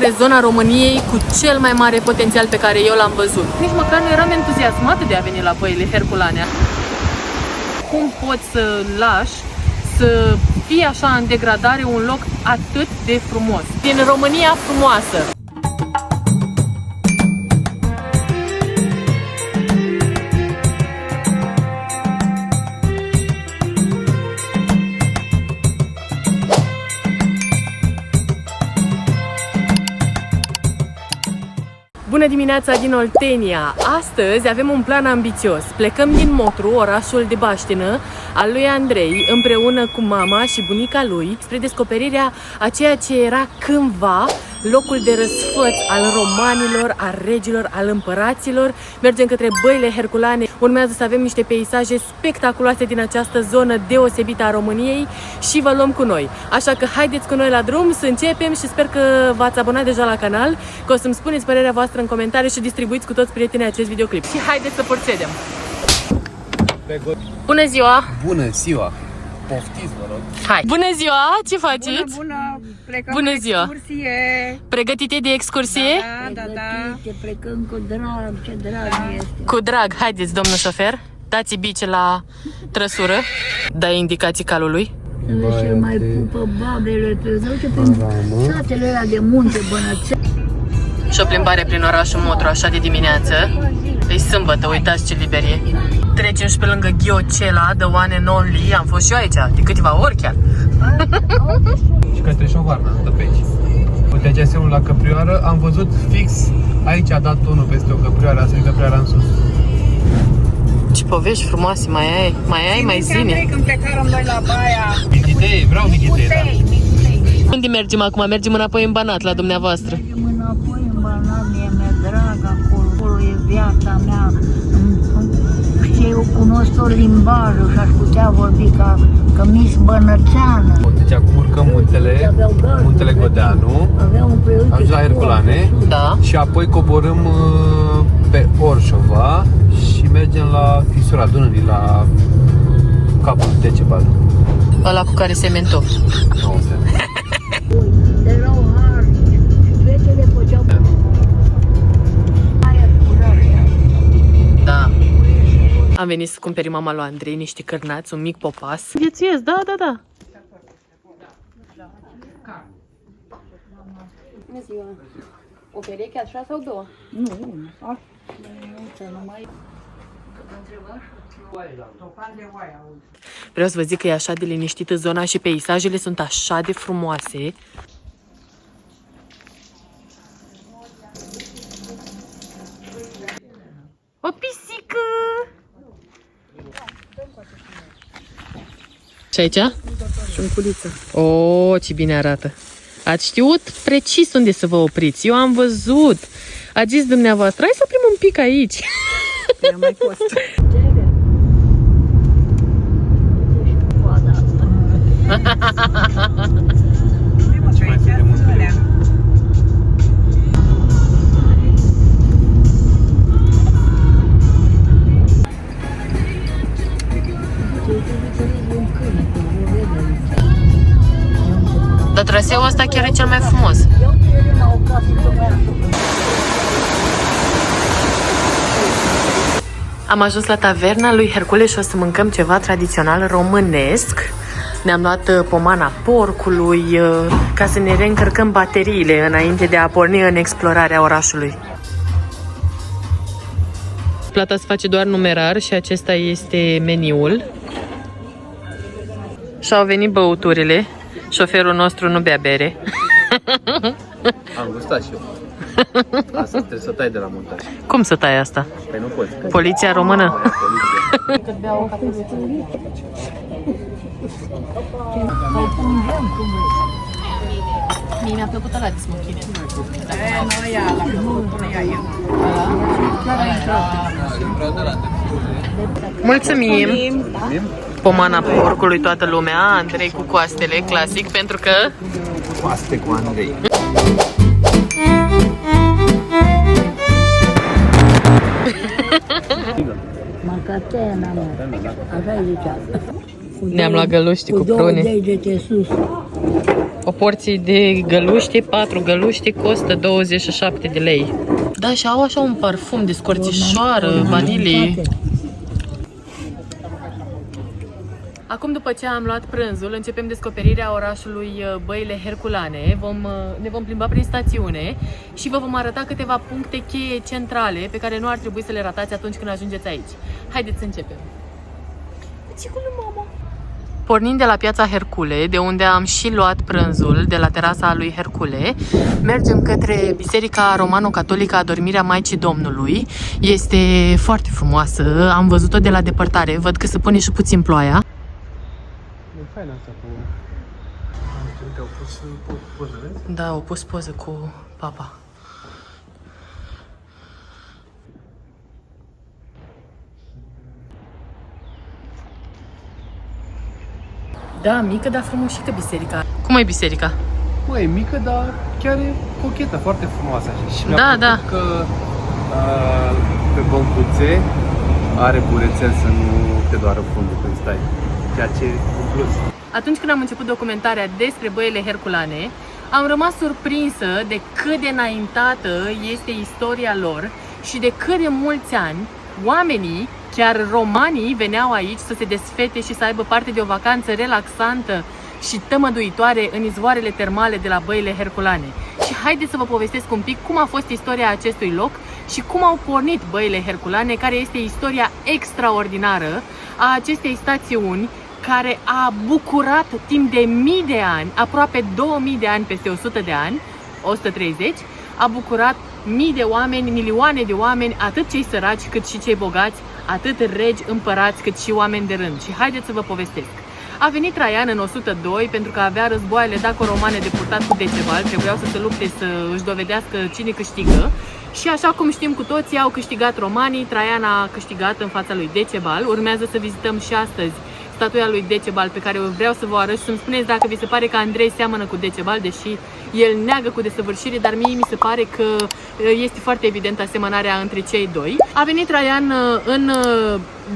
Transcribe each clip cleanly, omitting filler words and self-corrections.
Are zona României cu cel mai mare potențial pe care eu l-am văzut. Nici măcar nu eram entuziasmată de a veni la păile herculane. Cum poți să lași să fie așa în degradare un loc atât de frumos? Din România frumoasă! Bună dimineața din Oltenia! Astăzi avem un plan ambițios. Plecăm din Motru, orașul de baștină al lui Andrei, împreună cu mama și bunica lui, spre descoperirea a ceea ce era cândva locul de răsfăț al romanilor, al regilor, al împăraților. Mergem către băile herculane. Urmează să avem niște peisaje spectaculoase din această zonă deosebită a României și vă luăm cu noi. Așa că haideți cu noi la drum să începem și sper că v-ați abonat deja la canal, că o să-mi spuneți părerea voastră în comentarii și distribuiți cu toți prietenii acest videoclip. Și haideți să procedem! Bună ziua! Bună ziua! Poftiți, vă rog! Hai! Bună ziua! Ce faceți? Bună! Plecăm Bună la ziua! excursie! Pregătite de excursie? Da. Plecăm cu drag, ce drag este. Cu drag! Haideți, domnul șofer! Dați bice la trăsură. Dai indicații calului. Să vezi ce mai pupă babele, te duce prin satele alea de munte, Bănățel. Și o plimbare prin orașul Motru, așa de dimineață. E sâmbătă, uitați ce liber e. Trecem și pe lângă Ghiocela, the one and only. Am fost și eu aici, de câteva ori chiar. Și către Șovarna, de pe aici. Uite, GSM-ul la căprioară, am văzut fix aici a dat unul peste o căprioară, a sărit căprioara în sus. Ce povești frumoase mai ai, mai zine. Când plecaram noi la Baia. Mititei, vreau mititei, da. Unde mergem acum? Mergem înapoi în Banat, la dumneavoastră. Mergem înapoi în Banat, mi-e drag acolo, acolo e viața mea. Și eu cunosc tot limbajul și aș putea vorbi ca Miss Bănățeană. Deci acum urcăm muntele Godeanu, ajungem la Herculane, Da. și apoi coborâm pe Orșova și mergem la fisura Dunării, la capul Decebal. Ăla cu care se mentou. Erau harnici și fetele făceau aia curarea. Da. Am venit să cumperi mama lui Andrei niște cârnați, un mic popas. Viețuiesc, da. Bună ziua! O pereche așa sau două? Nu, nu mai... Vreau să vă zic că e așa de liniștită zona și peisajele sunt așa de frumoase. O pisică! Și aici? Șunculiță. Oh, ce bine arată! Ați știut precis unde să vă opriți. Eu am văzut. Ați zis dumneavoastră, hai să oprim un pic aici. Mi-a mai fost. Dar traseul ăsta chiar e cel mai frumos. Am ajuns la taverna lui Hercule și o să mâncăm ceva tradițional românesc. Ne-am luat pomana porcului ca să ne reîncărcăm bateriile înainte de a porni în explorarea orașului. Plata se face doar numerar și acesta este meniul. Și au venit băuturile. Șoferul nostru nu bea bere. Am gustat și eu. Asta trebuie să tai de la montaj. Cum să tai asta? Păi nu poți. Poliția română? Mie mi-a plăcut ăla de smochine. Nu ia la nu ia eu. Mulțumim! Pomana porcului toată lumea, Andrei cu coastele, clasic, pentru că... Coaste cu Andrei. Macatena, mă. Așa îi zicea. Ne-am luat găluști cu prune. Cu 2 degete sus. O porție de găluște, 4 găluște, costă 27 de lei. Da, și au așa un parfum de scorțișoară, vanilie. Acum, după ce am luat prânzul, începem descoperirea orașului Băile Herculane. Ne vom plimba prin stațiune și vă vom arăta câteva puncte cheie centrale pe care nu ar trebui să le ratați atunci când ajungeți aici. Haideți să începem! Pornind de la piața Hercule, de unde am și luat prânzul, de la terasa lui Hercule, mergem către Biserica Romano-Catolică a Dormirea Maicii Domnului. Este foarte frumoasă, am văzut-o de la depărtare, văd că se pune și puțin ploaia. E fain asta cu... Uite, au pus poză, vezi? Da, au pus poză cu papa. Da, mică, dar frumușită biserica. Cum e biserica? Mă, e mică, dar chiar e cochetă, foarte frumoasă. Și mi-a Da, plăcut da. că pe băncuțe are burețel să nu te doară fundul când stai. Ceea ce e un plus. Atunci când am început documentarea despre Băile Herculane, am rămas surprinsă de cât de înaintată este istoria lor și de cât de mulți ani oamenii, chiar romanii, veneau aici să se desfete și să aibă parte de o vacanță relaxantă și tămăduitoare în izvoarele termale de la Băile Herculane. Și haideți să vă povestesc un pic cum a fost istoria acestui loc și cum au pornit Băile Herculane, care este istoria extraordinară a acestei stațiuni, care a bucurat timp de mii de ani, aproape 2000 de ani peste 100 de ani, 130, a bucurat mii de oameni, milioane de oameni, atât cei săraci cât și cei bogați, atât regi, împărați cât și oameni de rând. Și haideți să vă povestesc. A venit Traian în 102 pentru că avea războaiele daco-romane de purtat cu Decebal, trebuiau să se lupte să își dovedească cine câștigă. Și așa cum știm cu toții, au câștigat romanii, Traian a câștigat în fața lui Decebal. Urmează să vizităm și astăzi statuia lui Decebal, pe care vreau să vă arăt și să-mi spuneți dacă vi se pare că Andrei seamănă cu Decebal, deși el neagă cu desăvârșire, dar mie mi se pare că este foarte evident asemănarea între cei doi. A venit Traian în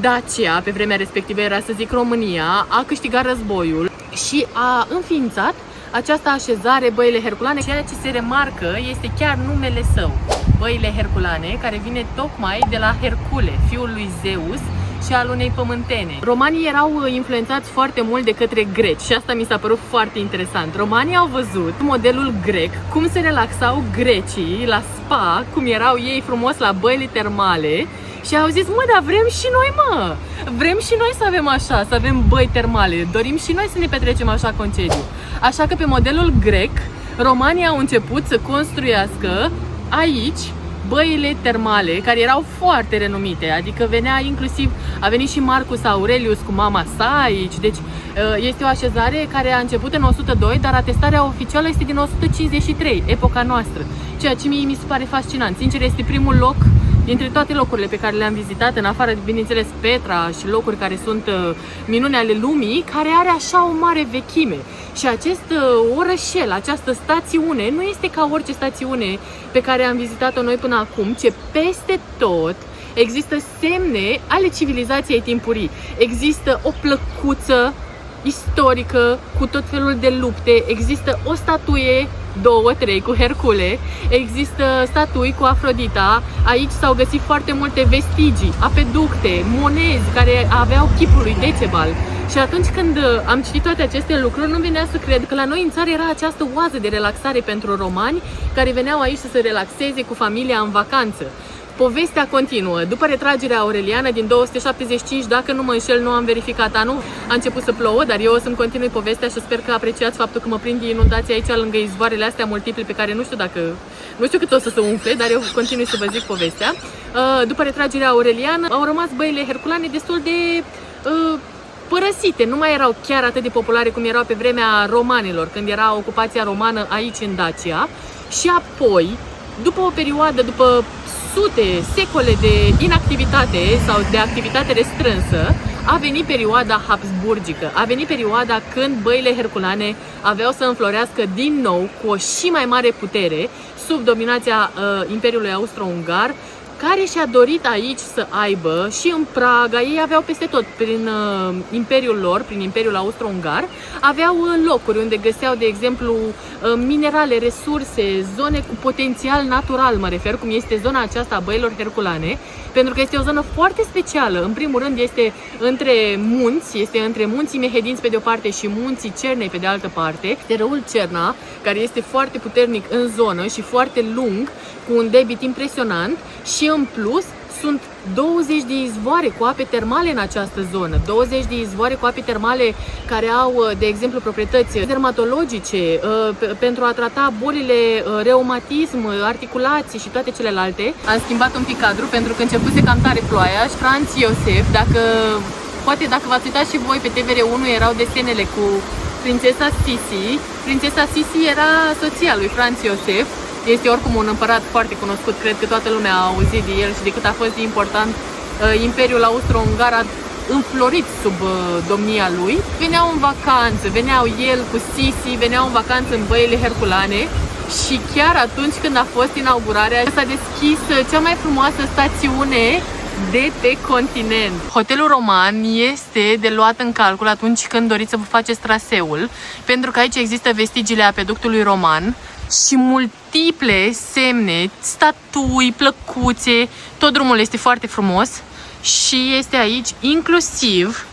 Dacia, pe vremea respectivă era să zic România, a câștigat războiul și a înființat această așezare, Băile Herculane. Ceea ce se remarcă este chiar numele său, Băile Herculane, care vine tocmai de la Hercule, fiul lui Zeus și al unei pământene. Romanii erau influențați foarte mult de către greci și asta mi s-a părut foarte interesant. Romanii au văzut modelul grec, cum se relaxau grecii la spa, cum erau ei frumos la băile termale și au zis, mă, dar vrem și noi, mă! Vrem și noi să avem așa, să avem băi termale, dorim și noi să ne petrecem așa concediu. Așa că pe modelul grec, romanii au început să construiască aici băile termale, care erau foarte renumite, adică venea inclusiv, a venit și Marcus Aurelius cu mama sa aici, deci este o așezare care a început în 102, dar atestarea oficială este din 153, epoca noastră, ceea ce mie mi se pare fascinant. Sincer, este primul loc dintre toate locurile pe care le-am vizitat, în afară, bineînțeles, Petra și locuri care sunt minuni ale lumii, care are așa o mare vechime. Și acest orășel, această stațiune, nu este ca orice stațiune pe care am vizitat-o noi până acum, ci peste tot există semne ale civilizației timpurii. Există o plăcuță istorică cu tot felul de lupte, există o statuie, 2-3 cu Hercule, există statui cu Afrodita, aici s-au găsit foarte multe vestigii, apeducte, monezi care aveau chipul lui Decebal. Și atunci când am citit toate aceste lucruri, nu venea să cred că la noi în țară era această oază de relaxare pentru romani care veneau aici să se relaxeze cu familia în vacanță. Povestea continuă. După retragerea aureliană din 275, dacă nu mă înșel, nu am verificat anul, a început să plouă, dar eu o să-mi continui povestea și sper că apreciați faptul că mă prind de inundații aici lângă izvoarele astea multiple pe care nu știu cât o să se umfle, dar eu continui să vă zic povestea. După retragerea aureliană au rămas Băile Herculane destul de părăsite, nu mai erau chiar atât de populare cum erau pe vremea romanilor, când era ocupația romană aici în Dacia. Și apoi, după o perioadă, după secole de inactivitate sau de activitate restrânsă, a venit perioada habsburgică. A venit perioada când Băile Herculane aveau să înflorească din nou cu o și mai mare putere sub dominația Imperiului Austro-Ungar, care și-a dorit aici să aibă și în Praga, ei aveau peste tot prin imperiul lor, prin imperiul austro-ungar, aveau locuri unde găseau, de exemplu, minerale, resurse, zone cu potențial natural, mă refer, cum este zona aceasta a Băilor Herculane, pentru că este o zonă foarte specială. În primul rând este între munți, este între munții Mehedinți pe de o parte și munții Cernei pe de altă parte. Este râul Cerna, care este foarte puternic în zonă și foarte lung, cu un debit impresionant și în plus sunt 20 de izvoare cu ape termale în această zonă. 20 de izvoare cu ape termale care au, de exemplu, proprietăți dermatologice pentru a trata bolile reumatism, articulații și toate celelalte. Am schimbat un pic cadru pentru că începuse cam tare ploaia și Franz Iosef, poate dacă v-ați uitat și voi pe TVR1, erau desenele cu prințesa Sisi. Prințesa Sisi era soția lui Franz Iosef. Este oricum un împărat foarte cunoscut, cred că toată lumea a auzit de el și de cât a fost de important, Imperiul Austro-Ungar a înflorit sub domnia lui. Veneau în vacanță, veneau el cu Sisi, veneau în vacanță în Băile Herculane și chiar atunci când a fost inaugurarea s-a deschis cea mai frumoasă stațiune de pe continent. Hotelul Roman este de luat în calcul atunci când doriți să vă faceți traseul, pentru că aici există vestigiile apeductului roman și multiple semne, statui, plăcuțe, tot drumul este foarte frumos și este aici inclusiv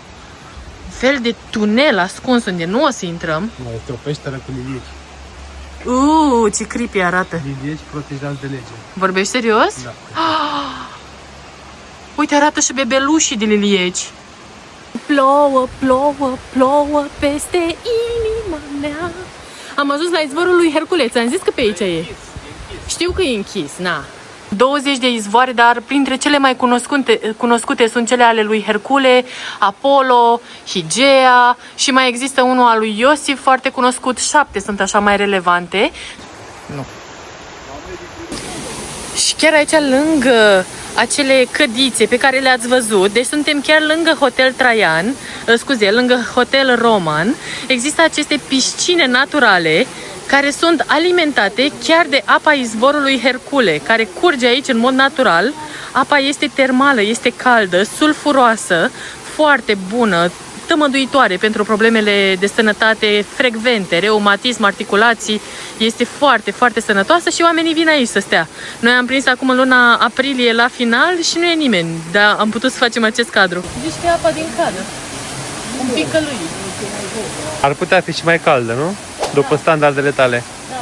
un fel de tunel ascuns unde nu o să intrăm. Este o peșteră cu lilieci. Ce creepy arată. Lilieci protejați de lege. Vorbești serios? Da. Uite, arată și bebelușii de lilieci. Plouă, plouă, plouă peste inima mea. Am ajuns la izvorul lui Hercule, ți-am zis că pe aici e. Știu că e închis, na. 20 de izvoare, dar printre cele mai cunoscute sunt cele ale lui Hercule, Apollo, Higea și mai există unul al lui Iosif, foarte cunoscut. 7 sunt așa mai relevante. Nu. Și chiar aici, lângă acele cădițe pe care le-ați văzut, deci suntem chiar lângă Hotel Traian, lângă Hotel Roman, există aceste piscine naturale care sunt alimentate chiar de apa izvorului Hercule, care curge aici în mod natural. Apa este termală, este caldă, sulfuroasă, foarte bună, tămăduitoare pentru problemele de sănătate frecvente, reumatism, articulații. Este foarte, foarte sănătoasă și oamenii vin aici să stea. Noi am prins acum în luna aprilie la final și nu e nimeni, dar am putut să facem acest cadru. Zici că e apa din cadă. Un pic călui. Ar putea fi și mai caldă, nu? După standardele tale. Da.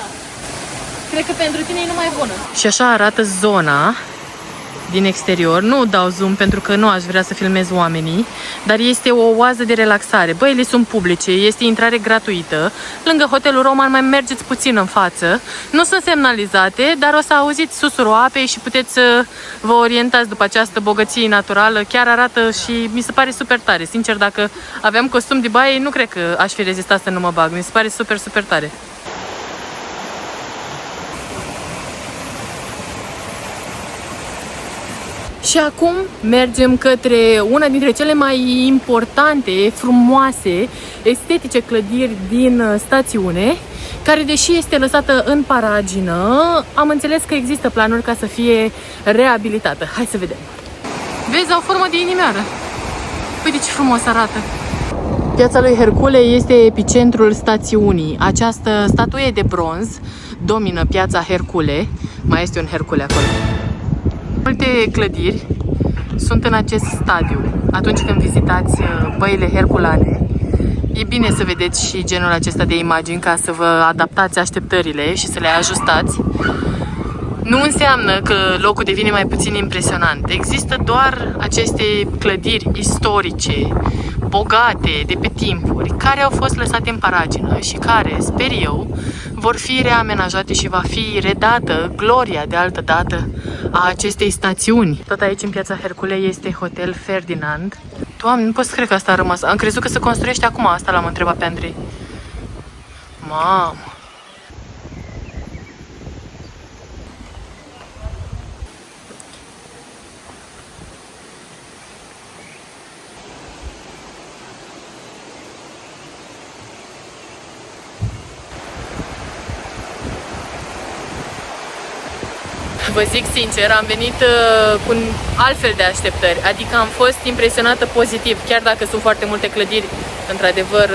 Cred că pentru tine e numai bună. Și așa arată zona din exterior. Nu dau zoom pentru că nu aș vrea să filmez oamenii, dar este o oază de relaxare. Băile sunt publice, este intrare gratuită. Lângă Hotelul Roman mai mergeți puțin în față. Nu sunt semnalizate, dar o să auziți susurul apei și puteți să vă orientați după această bogăție naturală. Chiar arată și mi se pare super tare. Sincer, dacă aveam costum de baie, nu cred că aș fi rezistat să nu mă bag. Mi se pare super, super tare. Și acum mergem către una dintre cele mai importante, frumoase, estetice clădiri din stațiune, care, deși este lăsată în paragină, am înțeles că există planuri ca să fie reabilitată. Hai să vedem. Vezi, au formă de inimioară. Uite ce frumos arată. Piața lui Hercule este epicentrul stațiunii. Această statuie de bronz domină piața Hercule. Mai este un Hercule acolo. Multe clădiri sunt în acest stadiu. Atunci când vizitați Băile Herculane, e bine să vedeți și genul acesta de imagini ca să vă adaptați așteptările și să le ajustați. Nu înseamnă că locul devine mai puțin impresionant. Există doar aceste clădiri istorice, bogate de pe timpuri, care au fost lăsate în paragină și care, sper eu, vor fi reamenajate și va fi redată gloria de altă dată a acestei stațiuni. Tot aici, în piața Hercule, este Hotel Ferdinand. Doamne, nu pot să cred că asta a rămas. Am crezut că se construiește acum. Asta l-am întrebat pe Andrei. Mamă! Vă zic sincer, am venit cu un altfel de așteptări, adică am fost impresionată pozitiv, chiar dacă sunt foarte multe clădiri, într-adevăr,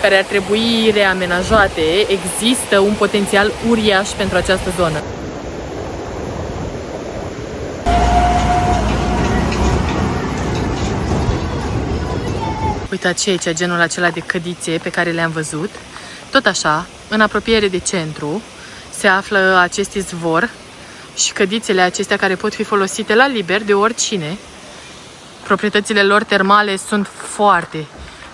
care ar trebui reamenajate, există un potențial uriaș pentru această zonă. Uitați aici genul acela de cădițe pe care le-am văzut. Tot așa, în apropiere de centru, se află acest izvor și cădițele acestea care pot fi folosite la liber de oricine. Proprietățile lor termale sunt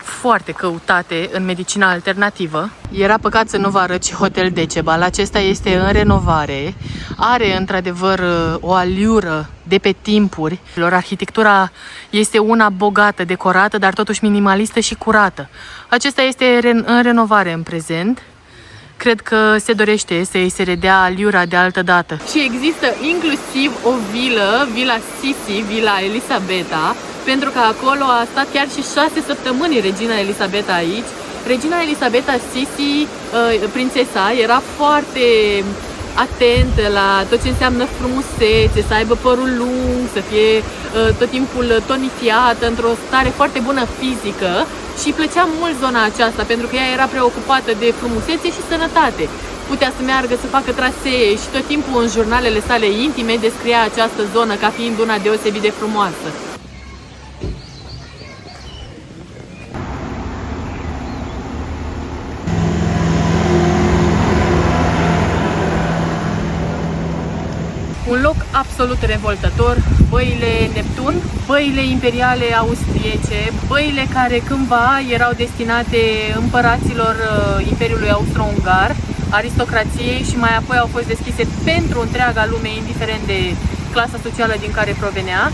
foarte căutate în medicina alternativă. Era păcat să nu vă arăt și Hotel Decebal. Acesta este în renovare. Are într-adevăr o aliură de pe timpuri. Arhitectura este una bogată, decorată, dar totuși minimalistă și curată. Acesta este în renovare în prezent. Cred că se dorește să îi se redea aliura de altă dată. Și există inclusiv o vilă, Villa Sisi, Villa Elisabeta, pentru că acolo a stat chiar și 6 săptămâni regina Elisabeta aici. Regina Elisabeta Sisi, prințesa, era foarte atentă la tot ce înseamnă frumusețe, să aibă părul lung, să fie tot timpul tonifiată, într-o stare foarte bună fizică și îi plăcea mult zona aceasta pentru că ea era preocupată de frumusețe și sănătate. Putea să meargă, să facă trasee și tot timpul în jurnalele sale intime descria această zonă ca fiind una deosebit de frumoasă. Un loc absolut revoltător, băile Neptun, băile imperiale austriece, băile care cândva erau destinate împăraților Imperiului Austro-Ungar, aristocrației și mai apoi au fost deschise pentru întreaga lume, indiferent de clasa socială din care provenea.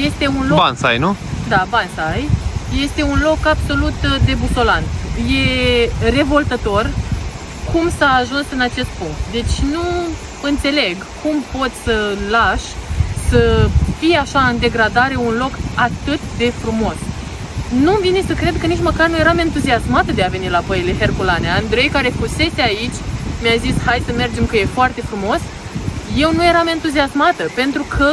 Este un loc... Bansai, nu? Da, Bansai. Este un loc absolut debusolant. E revoltător cum s-a ajuns în acest punct. Deci nu înțeleg cum poți să lași să fie așa în degradare un loc atât de frumos. Nu-mi vine să cred că nici măcar nu eram entuziasmată de a veni la băile Herculane. Andrei, care fusese aici, mi-a zis hai să mergem că e foarte frumos. Eu nu eram entuziasmată pentru că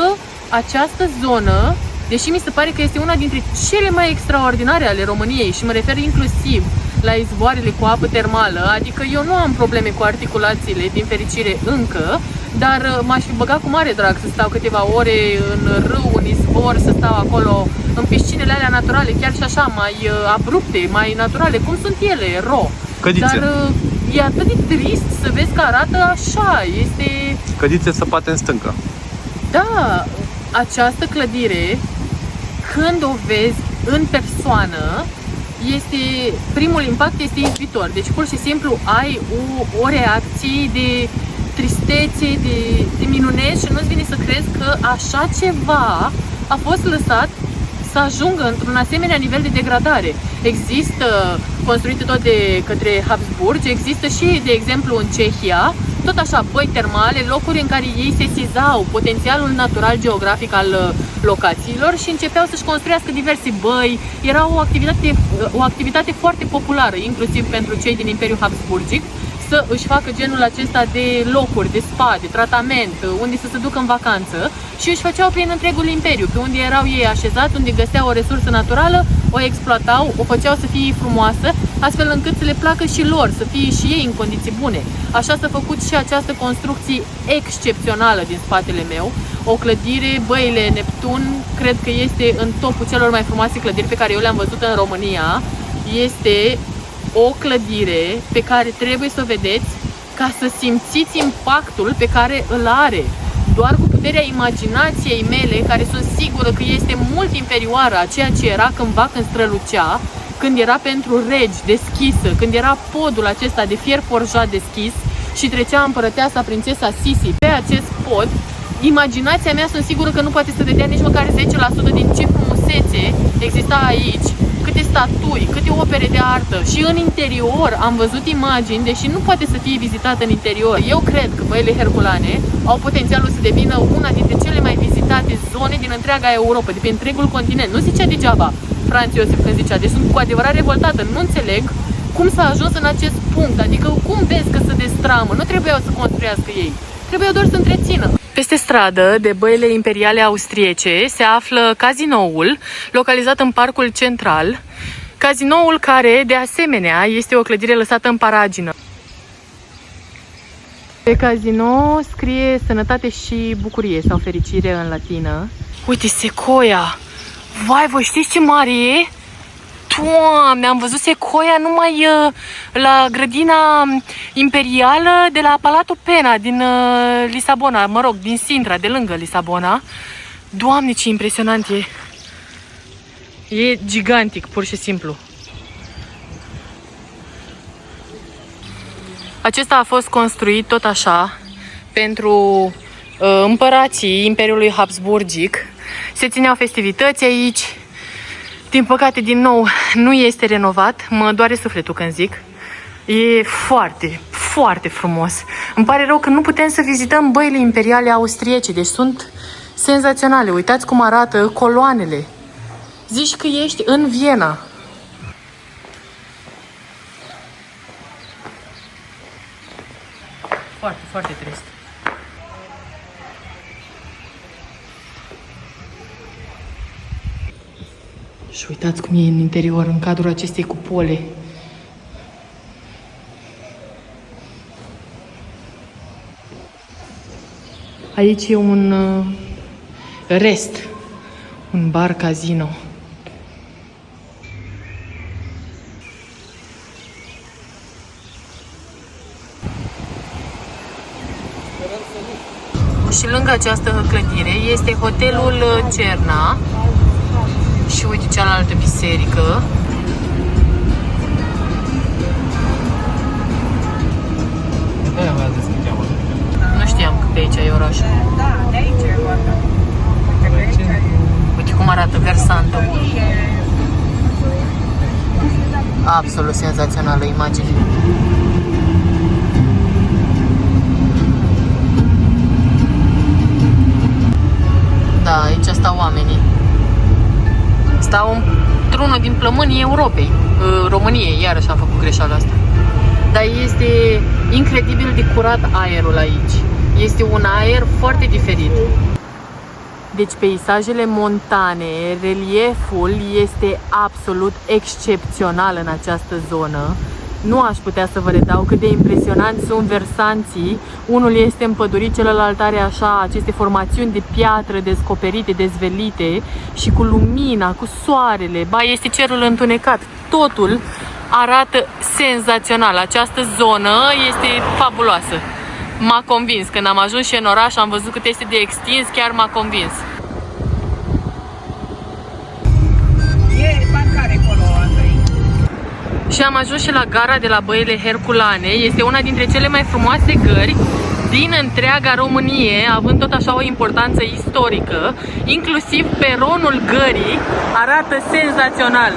această zonă, deși mi se pare că este una dintre cele mai extraordinare ale României și mă refer inclusiv la izvoarele cu apă termală, adică eu nu am probleme cu articulațiile, din fericire încă, dar m-aș fi băgat cu mare drag să stau câteva ore în râu, în izvor, să stau acolo în piscinele alea naturale, chiar și așa, mai abrupte, mai naturale, cum sunt ele, Cădițe. Dar e atât de trist să vezi că arată așa, este... Cădițe săpate în stâncă. Da, această clădire, când o vezi în persoană, primul impact este izbitor. Deci pur și simplu ai o reacție de tristețe, de minunești și nu-ți vine să crezi că așa ceva a fost lăsat să ajungă într-un asemenea nivel de degradare. Există, construite tot de către Habsburg, există și, de exemplu, în Cehia, tot așa, băi termale, locuri în care ei sesizau potențialul natural geografic al locațiilor și începeau să-și construiască diverse băi. Era o activitate foarte populară, inclusiv pentru cei din Imperiul Habsburgic, să își facă genul acesta de locuri, de spa, de tratament, unde să se ducă în vacanță și își făceau prin întregul imperiu, pe unde erau ei așezați, unde găseau o resursă naturală, o exploatau, o făceau să fie frumoasă, astfel încât să le placă și lor, să fie și ei în condiții bune. Așa s-a făcut și această construcție excepțională din spatele meu, o clădire, băile Neptun, cred că este în topul celor mai frumoase clădiri pe care eu le-am văzut în România. Este o clădire pe care trebuie să o vedeți ca să simțiți impactul pe care îl are. Doar cu puterea imaginației mele, care sunt sigură că este mult inferioară a ceea ce era cândva când strălucea, când era pentru regi deschisă, când era podul acesta de fier forjat deschis și trecea împărăteasa prințesa Sisi pe acest pod, imaginația mea sunt sigură că nu poate să vedea nici măcar 10% din ce frumusețe exista aici, câte statui, câte opere de artă și în interior am văzut imagini, deși nu poate să fie vizitată în interior. Eu cred că băile Herculane au potențialul să devină una dintre cele mai vizitate zone din întreaga Europa, de pe întregul continent. Nu zicea degeaba Franz Iosif când zicea, deci sunt cu adevărat revoltată, nu înțeleg cum s-a ajuns în acest punct, adică cum vezi că se destramă, nu trebuiau să construiască ei, trebuiau doar să întrețină. Peste stradă, de băile imperiale austriece, se află cazinoul, localizat în parcul central. Cazinoul care, de asemenea, este o clădire lăsată în paragină. Pe casino scrie sănătate și bucurie sau fericire în latină. Uite, secoia! Vai, voi știți ce mare e? Doamne, am văzut secoia numai la grădina imperială de la Palatul Pena din Lisabona, mă rog, din Sintra, de lângă Lisabona. Doamne, ce impresionant e! E gigantic, pur și simplu. Acesta a fost construit tot așa pentru împărații Imperiului Habsburgic. Se țineau festivități aici. Din păcate, din nou, nu este renovat. Mă doare sufletul când zic. E foarte, foarte frumos. Îmi pare rău că nu putem să vizităm băile imperiale austriece. Deci sunt senzaționale. Uitați cum arată coloanele. Zici că ești în Viena. Foarte, foarte trist. Și uitați cum e în interior, în cadrul acestei cupole. Aici e un rest, un bar casino. Și lângă această clădire este hotelul Cerna. Și uite cealaltă biserică. Nu știam că pe aici e orașul. Da, de aici e vorba. Uite cum arată versantul. Absolut senzațională imagine. Da, aici stau oamenii. Stau într-unul din plămânii Europei, României, iarăși am făcut greșeala asta. Dar este incredibil de curat aerul aici. Este un aer foarte diferit. Deci peisajele montane, relieful este absolut excepțional în această zonă. Nu aș putea să vă redau cât de impresionanți sunt versanții. Unul este împădurit, celălalt are așa aceste formațiuni de piatră descoperite, dezvelite și cu lumina, cu soarele. Ba, este cerul întunecat. Totul arată senzațional. Această zonă este fabuloasă. M-a convins. Când am ajuns și în oraș, am văzut cât este de extins, chiar m-a convins. E parcare acolo, Andrei. Și am ajuns și la gara de la Băile Herculane. Este una dintre cele mai frumoase gări din întreaga Românie, având tot așa o importanță istorică. Inclusiv peronul gării arată senzațional.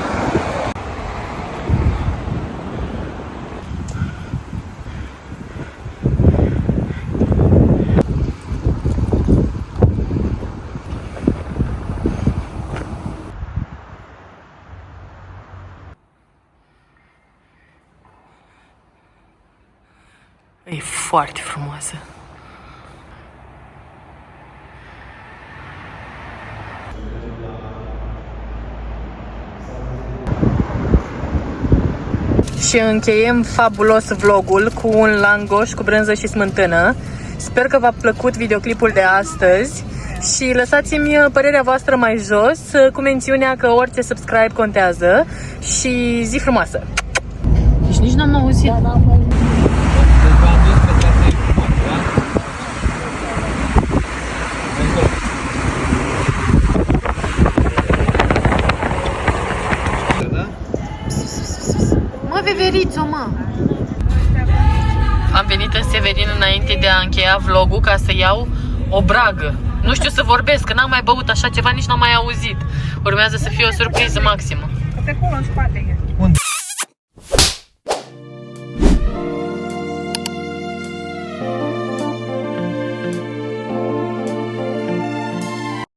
E foarte frumoasă. Și încheiem fabulos vlogul cu un langoș cu brânză și smântână. Sper că v-a plăcut videoclipul de astăzi și lăsați-mi părerea voastră mai jos cu mențiunea că orice subscribe contează și zi frumoasă! Deci nici n-am auzit. Mă, veverițo, mă! Am venit în Severin înainte de a încheia vlogul ca să iau o bragă. Nu știu să vorbesc, că n-am mai băut așa ceva, nici n-am mai auzit. Urmează să fie o surpriză maximă. Pe acolo în spate e. Unde?